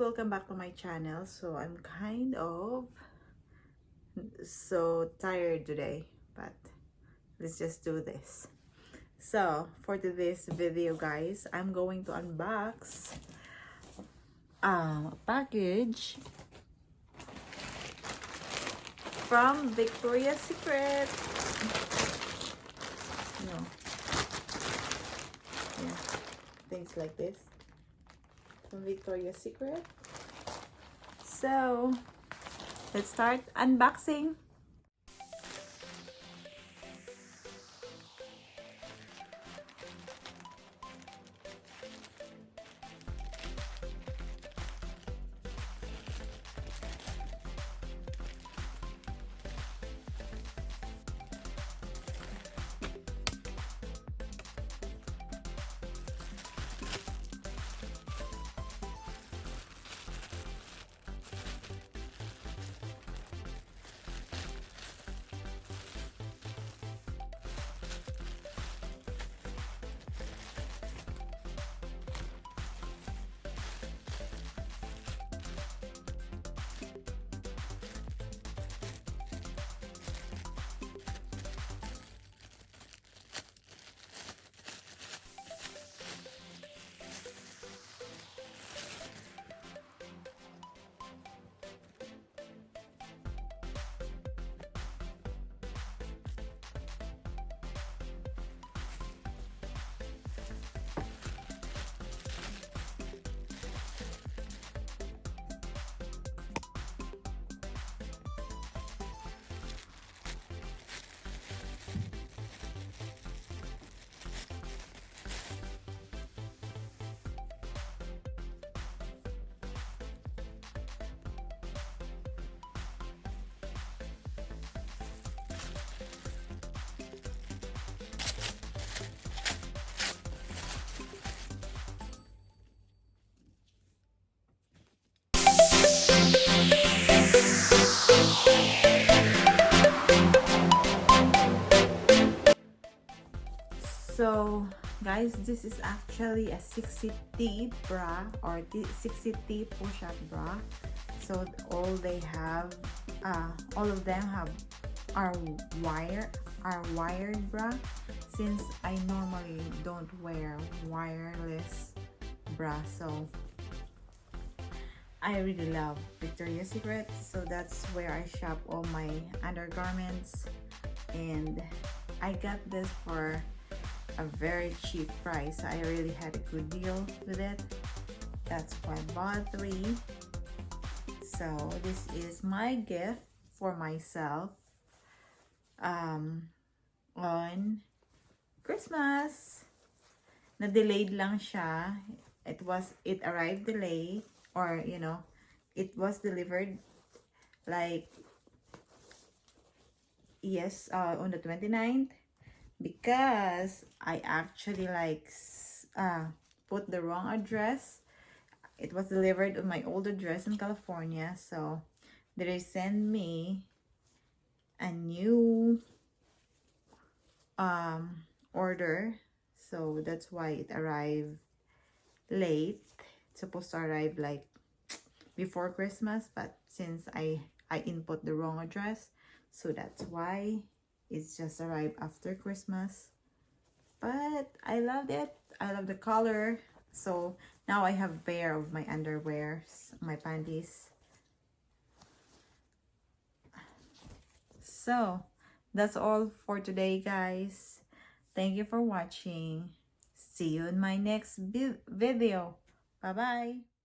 welcome back to my channel. So I'm kind of so tired today, but let's just do this. So for today's video, guys, I'm going to unbox a package from Victoria's Secret. No, yeah, things like this from Victoria's Secret. So let's start unboxing. So guys, this is actually a 60T bra or 60T push-up bra. So all of them are wired bra, since I normally don't wear wireless bra. So I really love Victoria's Secret, so that's where I shop all my undergarments, and I got this for a very cheap price. I really had a good deal with it. That's why I bought 3. So this is my gift for myself on Christmas. Na-delayed lang siya. It arrived delayed, or it was delivered like on the 29th, because I actually put the wrong address. It was delivered on my old address in California, so they sent me a new order. So that's why it arrived late. It's supposed to arrive like before Christmas, but since I input the wrong address, so that's why it's just arrived after Christmas. But I loved it. I love the color. So now I have a pair of my underwears, my panties. So that's all for today, guys. Thank you for watching. See you in my next video. Bye bye.